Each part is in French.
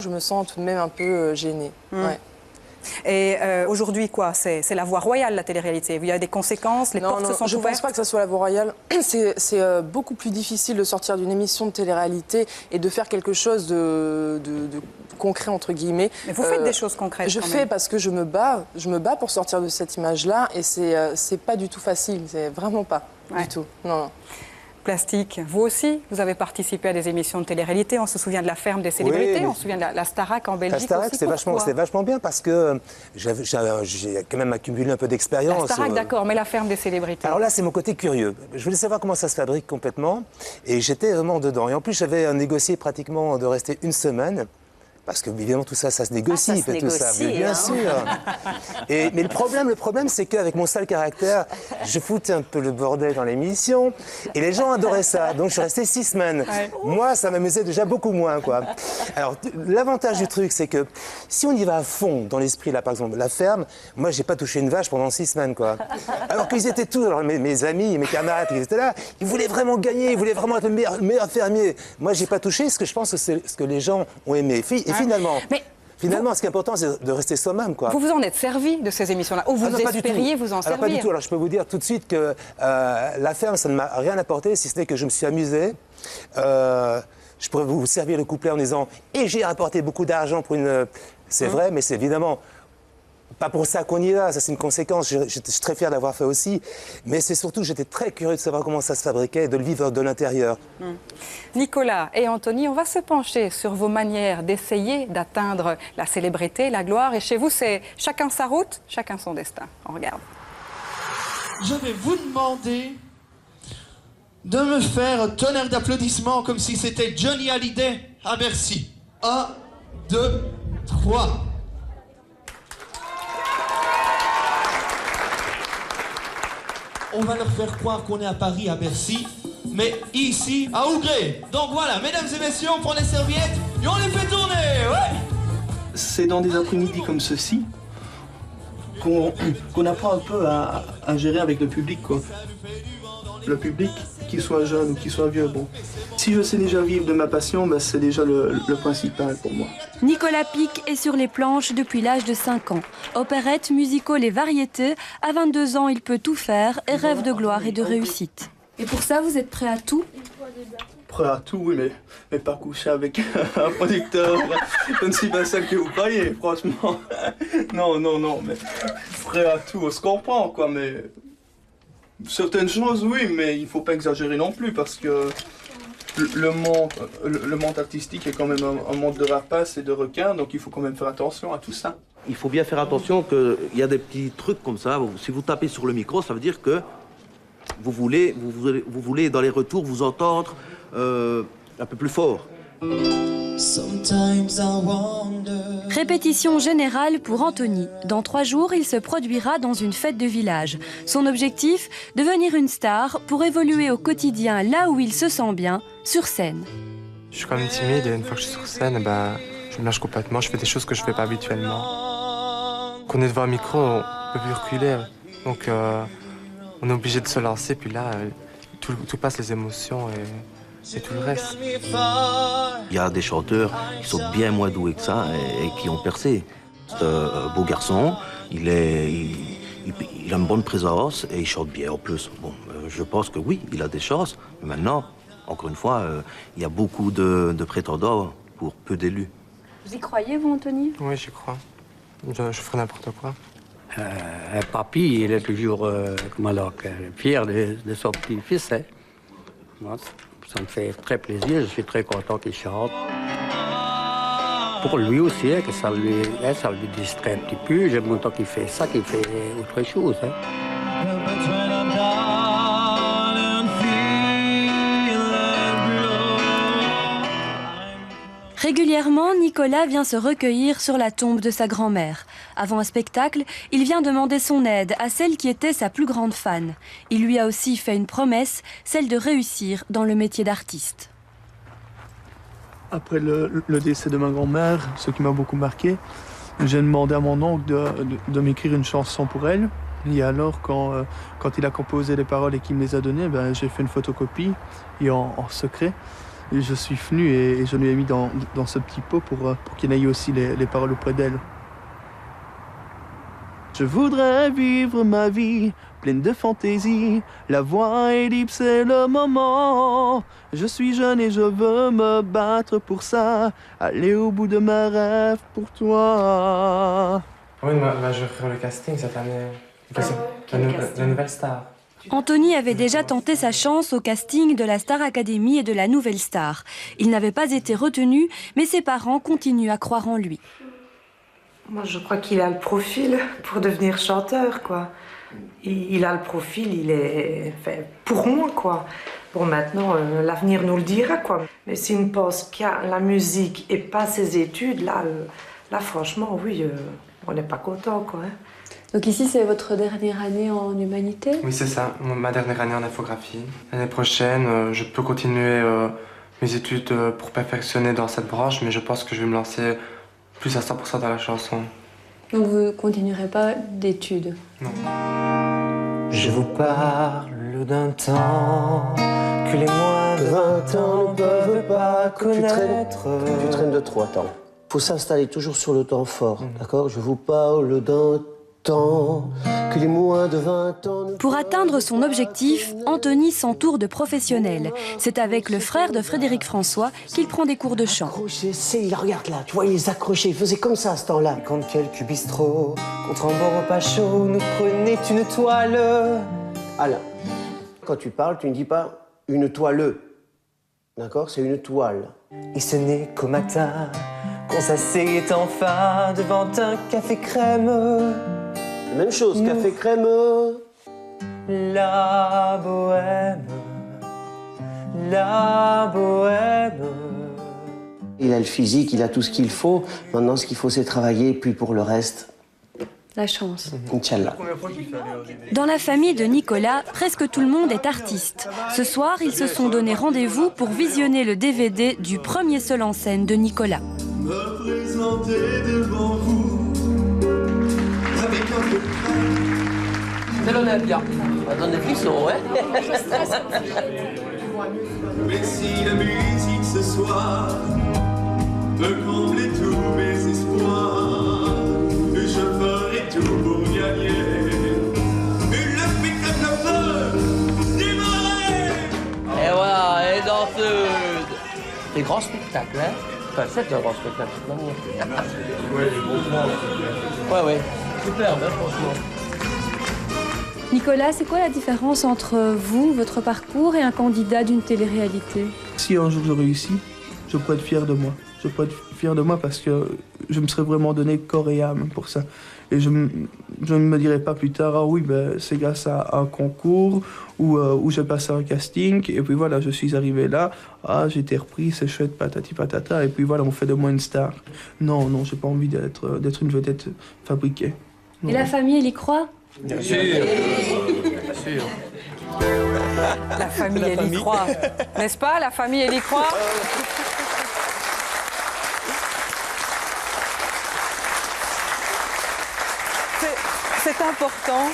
Je me sens tout de même un peu gênée. Ouais. Et aujourd'hui, quoi? C'est la voie royale, la télé-réalité. Il y a des conséquences, les portes se sont ouvertes. Je ne pense pas que ça soit la voie royale. C'est beaucoup plus difficile de sortir d'une émission de télé-réalité et de faire quelque chose de concret, entre guillemets. Mais vous faites des choses concrètes. Je fais parce que je me bats pour sortir de cette image-là et c'est pas du tout facile, c'est vraiment pas du tout. Non. Plastique, vous aussi, vous avez participé à des émissions de télé-réalité. On se souvient de la ferme des célébrités, on se souvient de la Starac en Belgique. La Starac, c'était vachement bien parce que j'ai quand même accumulé un peu d'expérience. La Starac, d'accord, mais la ferme des célébrités. Alors là, c'est mon côté curieux. Je voulais savoir comment ça se fabrique complètement et j'étais vraiment dedans. Et en plus, j'avais négocié pratiquement de rester une semaine. Parce que, évidemment, tout ça, ça se négocie. Tout ça. Mais bien sûr. Mais le problème, c'est qu'avec mon sale caractère, je foutais un peu le bordel dans l'émission. Et les gens adoraient ça. Donc, je suis resté 6 semaines. Ouais. Moi, ça m'amusait déjà beaucoup moins, quoi. Alors, l'avantage du truc, c'est que si on y va à fond dans l'esprit, là, par exemple, la ferme, moi, j'ai pas touché une vache pendant 6 semaines, quoi. Alors qu'ils étaient tous, alors, mes amis, mes camarades qui étaient là, ils voulaient vraiment gagner, ils voulaient vraiment être le meilleur fermier. Moi, j'ai pas touché ce que je pense que c'est ce que les gens ont aimé. Finalement, ce qui est important, c'est de rester soi-même, quoi. Vous vous en êtes servi de ces émissions-là, ou vous espériez vous en servir? Pas du tout. Alors, je peux vous dire tout de suite que la ferme, ça ne m'a rien apporté, si ce n'est que je me suis amusé. Je pourrais vous servir le couplet en disant « Et j'ai rapporté beaucoup d'argent pour une... » C'est vrai, mais c'est évidemment... Pas pour ça qu'on y va, ça c'est une conséquence, je suis très fier d'avoir fait aussi, mais c'est surtout, j'étais très curieux de savoir comment ça se fabriquait et de le vivre de l'intérieur. Nicolas et Anthony, on va se pencher sur vos manières d'essayer d'atteindre la célébrité, la gloire, et chez vous c'est chacun sa route, chacun son destin. On regarde. Je vais vous demander de me faire un tonnerre d'applaudissements comme si c'était Johnny Hallyday à Bercy. 1, 2, 3... On va leur faire croire qu'on est à Paris, à Bercy, mais ici, à Ougré. Donc voilà, mesdames et messieurs, on prend les serviettes et on les fait tourner, ouais. C'est dans des après-midi comme ceci qu'on apprend un peu à gérer avec le public, quoi. Le public, qu'il soit jeune ou qu'il soit vieux, bon. Si je sais déjà vivre de ma passion, ben c'est déjà le principal pour moi. Nicolas Pic est sur les planches depuis l'âge de 5 ans. Opérette, musical et variété, à 22 ans, il peut tout faire et rêve de gloire et de réussite. Et pour ça, vous êtes prêt à tout? Prêt à tout, oui, mais pas coucher avec un producteur. Je ne suis pas celle que vous croyez, franchement. Non, mais prêt à tout, on se comprend, quoi, mais... Certaines choses, oui, mais il ne faut pas exagérer non plus, parce que le monde artistique est quand même un monde de rapaces et de requins, donc il faut quand même faire attention à tout ça. Il faut bien faire attention qu'il y a des petits trucs comme ça. Si vous tapez sur le micro, ça veut dire que vous voulez dans les retours vous entendre un peu plus fort. Répétition générale pour Anthony. Dans 3 jours, il se produira dans une fête de village. Son objectif, devenir une star pour évoluer au quotidien là où il se sent bien, sur scène. Je suis quand même timide et une fois que je suis sur scène, je me lâche complètement, je fais des choses que je ne fais pas habituellement. Quand on est devant un micro, on ne peut plus reculer, donc on est obligé de se lancer, puis là, tout passe, les émotions et tout le reste. Il y a des chanteurs qui sont bien moins doués que ça et qui ont percé. C'est un beau garçon, il a une bonne présence et il chante bien en plus. Bon, je pense que oui, il a des chances. Mais maintenant, encore une fois, il y a beaucoup de prétendants pour peu d'élus. Vous y croyez, vous, Anthony? Oui, j'y crois. Je ferai n'importe quoi. Papy, il est toujours fier de son petit-fils. Hein. Moi, ça me fait très plaisir, je suis très content qu'il chante. Pour lui aussi, que ça lui distrait un petit peu. J'aime autant qu'il fait ça, qu'il fait autre chose. Hein. Régulièrement, Nicolas vient se recueillir sur la tombe de sa grand-mère. Avant un spectacle, il vient demander son aide à celle qui était sa plus grande fan. Il lui a aussi fait une promesse, celle de réussir dans le métier d'artiste. Après le décès de ma grand-mère, ce qui m'a beaucoup marqué, j'ai demandé à mon oncle de m'écrire une chanson pour elle. Et alors, quand il a composé les paroles et qu'il me les a données, j'ai fait une photocopie et en secret. Et je suis venu et je lui ai mis dans ce petit pot pour qu'il ait aussi les paroles auprès d'elle. Je voudrais vivre ma vie pleine de fantaisie. La voix est libre, c'est le moment. Je suis jeune et je veux me battre pour ça. Aller au bout de mes rêves pour toi. Oui, je vais faire le casting cette année. La nouvelle star. Anthony avait déjà tenté sa chance au casting de la Star Academy et de la Nouvelle Star. Il n'avait pas été retenu, mais ses parents continuent à croire en lui. Moi, je crois qu'il a le profil pour devenir chanteur, quoi. Il a le profil, il est fait pour moi, quoi. Bon, maintenant, l'avenir nous le dira, quoi. Mais s'il ne pense qu'à la musique et pas ses études, là franchement, oui, on n'est pas content, quoi. Hein. Donc ici, c'est votre dernière année en humanité? Oui, c'est ça, ma dernière année en infographie. L'année prochaine, je peux continuer mes études pour perfectionner dans cette branche, mais je pense que je vais me lancer plus à 100% dans la chanson. Donc vous ne continuerez pas d'études? Non. Je vous parle d'un temps que les moins de 20 ans ne peuvent pas connaître. Tu traînes de trop, attends. Faut s'installer toujours sur le temps fort, d'accord? Je vous parle d'un temps que les moins de 20 ans... Pour atteindre son objectif, Anthony s'entoure de professionnels. C'est avec le frère de Frédéric François qu'il prend des cours de chant. Regarde là, tu vois, il les accrochait, il faisait comme ça à ce temps-là. Quand quelques bistrots, contre un bon repas chaud, nous prenaient une toile. Alors, quand tu parles, tu ne dis pas une toile. D'accord? C'est une toile. Et ce n'est qu'au matin qu'on s'asseyait enfin devant un café crème. Même chose, café crème. La bohème, la bohème. Il a le physique, il a tout ce qu'il faut. Maintenant, ce qu'il faut, c'est travailler. Puis pour le reste, la chance. Inch'Allah. Dans la famille de Nicolas, presque tout le monde est artiste. Ce soir, ils se sont donné rendez-vous pour visionner le DVD du premier seul en scène de Nicolas. Me présenter devant vous avec un peu de crainte. C'est l'Olympia. Ça donne des frissons, ouais. Mais si la musique ce soir peut combler tous mes espoirs, je ferai tout pour gagner une spectacle de feu du marais. Et voilà, et danseuse. C'est grand spectacle, hein. Enfin, c'est un grand spectacle, de toute manière. Ouais, superbe, hein, franchement. Nicolas, c'est quoi la différence entre vous, votre parcours et un candidat d'une télé-réalité? Si un jour je réussis, je pourrais être fier de moi. Je pourrais être fier de moi parce que je me serais vraiment donné corps et âme pour ça. Et je ne me dirais pas plus tard, ah oui, ben, c'est grâce à un concours où j'ai passé un casting, et puis voilà, je suis arrivé là, ah, j'ai été repris, c'est chouette, patati patata, et puis voilà, on fait de moi une star. Non, j'ai pas envie d'être une vedette fabriquée. Non. Et la famille, elle y croit? Bien sûr. Bien sûr. La famille, elle y croit. N'est-ce pas, la famille, elle y croit? C'est important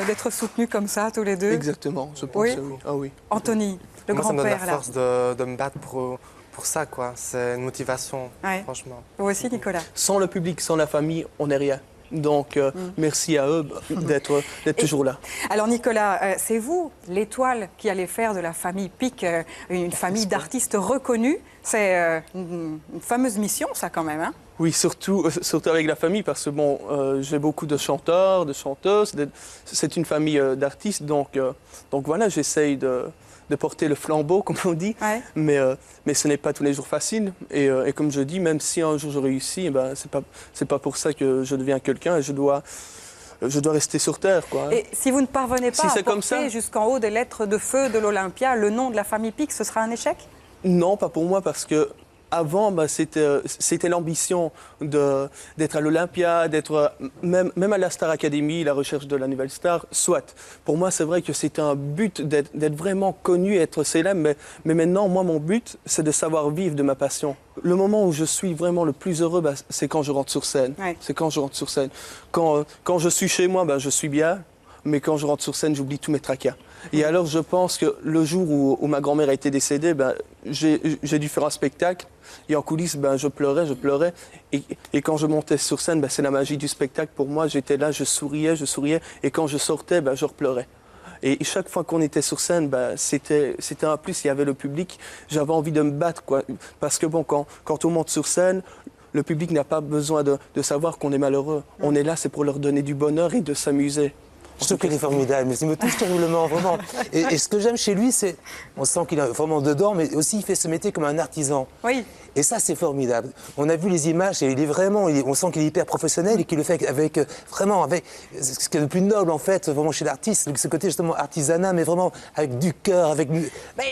d'être soutenus comme ça, tous les deux. Exactement, je pense, oui. Ah oui. Anthony, le grand-père, là. Ça me donne la force de me battre pour ça, quoi. C'est une motivation, franchement. Vous aussi, Nicolas? Sans le public, sans la famille, on n'est rien. Donc, merci à eux d'être toujours là. Alors, Nicolas, c'est vous, l'étoile, qui allez faire de la famille Pic une famille d'artistes reconnus. C'est une fameuse mission, ça, quand même, hein? Oui, surtout avec la famille, parce que bon, j'ai beaucoup de chanteurs, de chanteuses. C'est une famille d'artistes, donc voilà, j'essaye de porter le flambeau, comme on dit. Ouais. Mais ce n'est pas tous les jours facile. Et comme je dis, même si un jour je réussis, ben, c'est pas pour ça que je deviens quelqu'un et je dois rester sur Terre, quoi. Et si vous ne parvenez pas à porter jusqu'en haut des lettres de feu de l'Olympia le nom de la famille Pic, ce sera un échec? Non, pas pour moi, parce que avant, bah, c'était l'ambition d'être à l'Olympia, d'être même à la Star Academy, la recherche de la nouvelle star, soit. Pour moi, c'est vrai que c'était un but d'être vraiment connu, être célèbre, mais maintenant, moi, mon but, c'est de savoir vivre de ma passion. Le moment où je suis vraiment le plus heureux, bah, c'est quand je rentre sur scène. Ouais. C'est quand je rentre sur scène. Quand je suis chez moi, bah, je suis bien. mais quand je rentre sur scène, j'oublie tous mes tracas. Et alors, je pense que le jour où ma grand-mère a été décédée, j'ai dû faire un spectacle. Et en coulisses, je pleurais. Et quand je montais sur scène, c'est la magie du spectacle. Pour moi, j'étais là, je souriais. Et quand je sortais, je repleurais. Et chaque fois qu'on était sur scène, c'était un plus, il y avait le public. J'avais envie de me battre, quoi. Parce que quand on monte sur scène, le public n'a pas besoin de savoir qu'on est malheureux. On est là, c'est pour leur donner du bonheur et de s'amuser. Je trouve qu'il est formidable, mais il me touche terriblement, vraiment. Et ce que j'aime chez lui, c'est, on sent qu'il est vraiment dedans, mais aussi il fait ce métier comme un artisan. Oui. Et ça, c'est formidable. On a vu les images et il est vraiment, on sent qu'il est hyper professionnel et qu'il le fait avec ce qui est le plus noble en fait, vraiment chez l'artiste, ce côté justement artisanat, mais vraiment avec du cœur, avec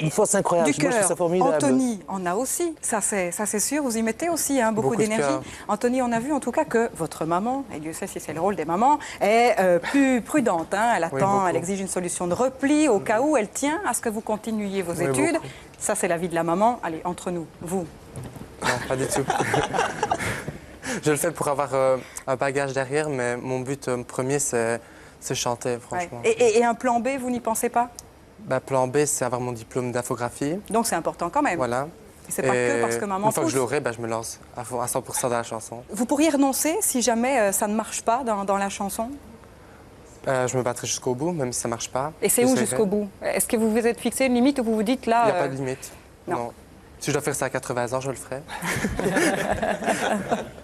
une force incroyable. Du cœur. Moi, je trouve ça formidable. Anthony en a aussi, ça c'est sûr. Vous y mettez aussi beaucoup d'énergie. Anthony, on a vu en tout cas que votre maman, et Dieu sait si c'est le rôle des mamans, est plus prudente. Elle attend, elle exige une solution de repli au cas où elle tient à ce que vous continuiez vos études. Beaucoup. Ça, c'est la vie de la maman. Allez, entre nous, vous. Non, pas du tout. Je le fais pour avoir un bagage derrière, mais mon but premier, c'est chanter, franchement. Ouais. Et un plan B, vous n'y pensez pas? Plan B, c'est avoir mon diplôme d'infographie. Donc c'est important quand même. Voilà. C'est pas que parce que maman une fois pousse. que je l'aurai, je me lance à 100% dans la chanson. Vous pourriez renoncer si jamais ça ne marche pas dans la chanson? Je me battrai jusqu'au bout, même si ça ne marche pas. Et c'est où jusqu'au bout? Est-ce que vous vous êtes fixé une limite où vous vous dites là... Il n'y a pas de limite. Non. Si je dois faire ça à 80 ans, je le ferai.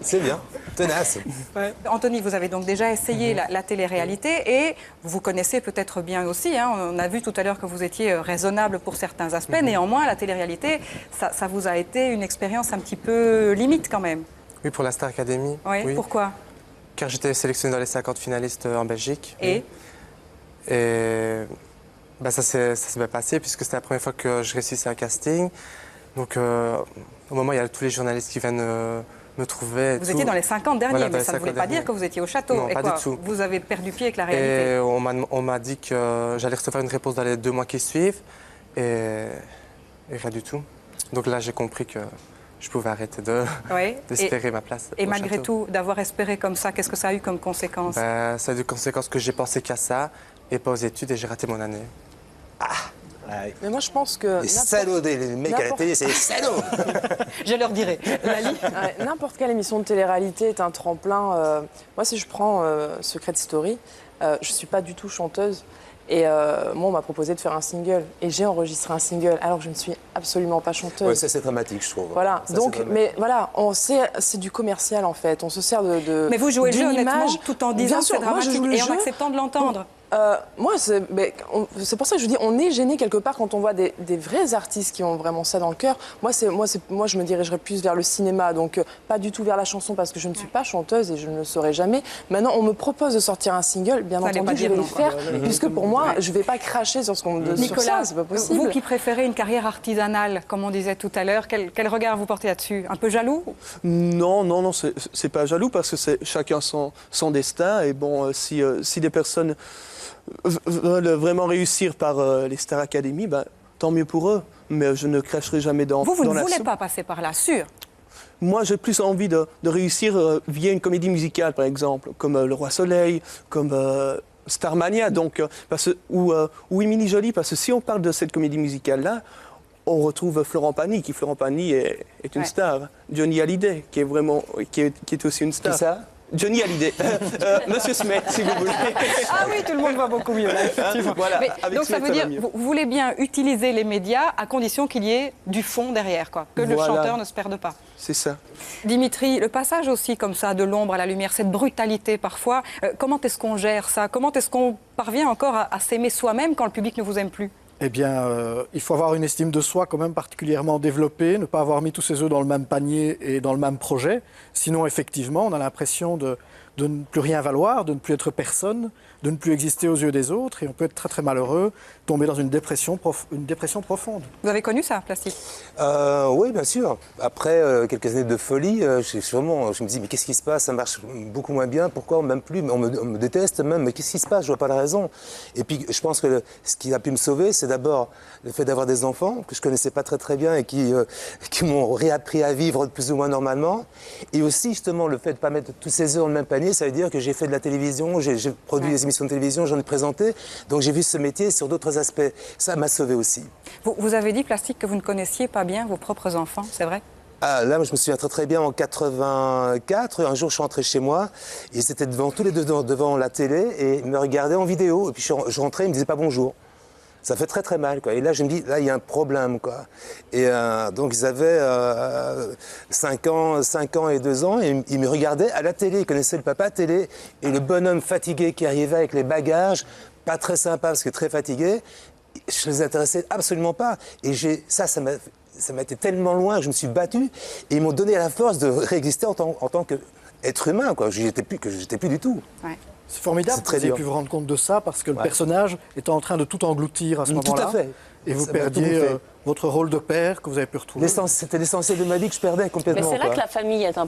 C'est bien, tenace. Ouais. Anthony, vous avez donc déjà essayé la télé-réalité et vous connaissez peut-être bien aussi. On a vu tout à l'heure que vous étiez raisonnable pour certains aspects. Néanmoins, la télé-réalité, ça vous a été une expérience un petit peu limite quand même. Oui, pour la Star Academy. Oui. Pourquoi? Car j'étais sélectionné dans les 50 finalistes en Belgique. Et ça s'est bien passé puisque c'était la première fois que je réussissais un casting. Donc au moment, il y a tous les journalistes qui viennent me trouver. Vous étiez dans les 50 derniers, voilà, mais ça ne voulait pas dire que vous étiez au château. Non, et pas quoi, du tout. Vous avez perdu pied avec la réalité. Et on m'a dit que j'allais recevoir une réponse dans les 2 mois qui suivent. Et rien du tout. Donc là, j'ai compris que je pouvais arrêter d'espérer ma place. Et malgré tout, d'avoir espéré comme ça, qu'est-ce que ça a eu comme conséquence? Ça a eu des conséquences que j'ai pensé qu'à ça et pas aux études et j'ai raté mon année. Ouais. Mais moi, je pense que... Les salauds des mecs à la télé, c'est des salauds. Je leur dirai. Lali. N'importe quelle émission de télé-réalité est un tremplin. Moi, si je prends Secret Story, je ne suis pas du tout chanteuse. Et moi, on m'a proposé de faire un single. Et j'ai enregistré un single, alors que je ne suis absolument pas chanteuse. Ouais, ça, c'est dramatique, je trouve. Voilà. Ça, donc, mais voilà, c'est du commercial, en fait. On se sert de Mais vous jouez le jeu, honnêtement, image. tout en disant que c'est dramatique et en acceptant de l'entendre. Moi, c'est pour ça que je dis, on est gêné quelque part quand on voit des vrais artistes qui ont vraiment ça dans le cœur. Moi, je me dirigerais plus vers le cinéma, donc pas du tout vers la chanson parce que je ne suis pas chanteuse et je ne le serai jamais. Maintenant, on me propose de sortir un single, bien entendu, je vais le faire, puisque pour moi, je ne vais pas cracher sur ce qu'on me dit. Nicolas, c'est pas possible. vous qui préférez une carrière artisanale, comme on disait tout à l'heure, quel regard vous portez là-dessus? Un peu jaloux? Non, c'est pas jaloux parce que c'est chacun son destin. Et bon, si des personnes veulent vraiment réussir par les Star Academy, tant mieux pour eux. Mais je ne cracherai jamais dans la soupe. Vous ne voulez pas passer par là, sûr? Moi, j'ai plus envie de réussir via une comédie musicale, par exemple, comme Le Roi Soleil, comme Starmania, donc, ou Émilie Joly, parce que si on parle de cette comédie musicale-là, on retrouve Florent Pagny, Florent Pagny est une star. Johnny Hallyday, qui est aussi une star. Qui ça? Johnny Hallyday. Monsieur Smet, si vous voulez. Ah oui, tout le monde voit beaucoup mieux, là, effectivement. Voilà, donc ça veut dire, vous voulez bien utiliser les médias à condition qu'il y ait du fond derrière, quoi, que le chanteur ne se perde pas. C'est ça. Dimitri, le passage aussi comme ça, de l'ombre à la lumière, cette brutalité parfois, comment est-ce qu'on gère ça? Comment est-ce qu'on parvient encore à s'aimer soi-même quand le public ne vous aime plus? Eh bien, il faut avoir une estime de soi quand même particulièrement développée, ne pas avoir mis tous ses œufs dans le même panier et dans le même projet. Sinon, effectivement, on a l'impression de ne plus rien valoir, de ne plus être personne, de ne plus exister aux yeux des autres. Et on peut être très très malheureux, tomber dans une dépression profonde. Vous avez connu ça, Plastique? Oui, bien sûr. Après quelques années de folie, je me dis, mais qu'est-ce qui se passe? Ça marche beaucoup moins bien. Pourquoi on m'aime plus? On me déteste même. Mais qu'est-ce qui se passe? Je vois pas la raison. Et puis, je pense que ce qui a pu me sauver, c'est d'abord le fait d'avoir des enfants que je connaissais pas très très bien et qui m'ont réappris à vivre plus ou moins normalement. Et aussi, justement, le fait de pas mettre tous ces œufs dans le même panier. accompagné, ça veut dire que j'ai fait de la télévision, j'ai produit des émissions de télévision, j'en ai présenté. Donc j'ai vu ce métier sur d'autres aspects. Ça m'a sauvé aussi. Vous avez dit, Plastique, que vous ne connaissiez pas bien vos propres enfants, c'est vrai? Ah, là, je me souviens très bien, en 84, un jour, je suis rentré chez moi, et ils étaient tous les deux devant la télé, et ils me regardaient en vidéo, et puis je rentrais, ils me disaient pas bonjour. Ça fait très mal, quoi. Et là, je me dis, là, il y a un problème, quoi. Et donc, ils avaient 5 ans et 2 ans, et ils me regardaient à la télé, ils connaissaient le papa à télé, et le bonhomme fatigué qui arrivait avec les bagages, pas très sympa, parce que très fatigué, je les intéressais absolument pas. Et ça m'a été tellement loin que je me suis battu, et ils m'ont donné la force de réexister en tant qu'être humain, quoi. Que j'étais plus du tout. Ouais. C'est formidable que vous ayez pu vous rendre compte de ça, parce que le personnage était en train de tout engloutir à ce moment-là. Tout à fait. Et vous perdiez votre rôle de père que vous avez pu retrouver. C'était l'essentiel de ma vie que je perdais complètement. Mais c'est là que la famille est importante.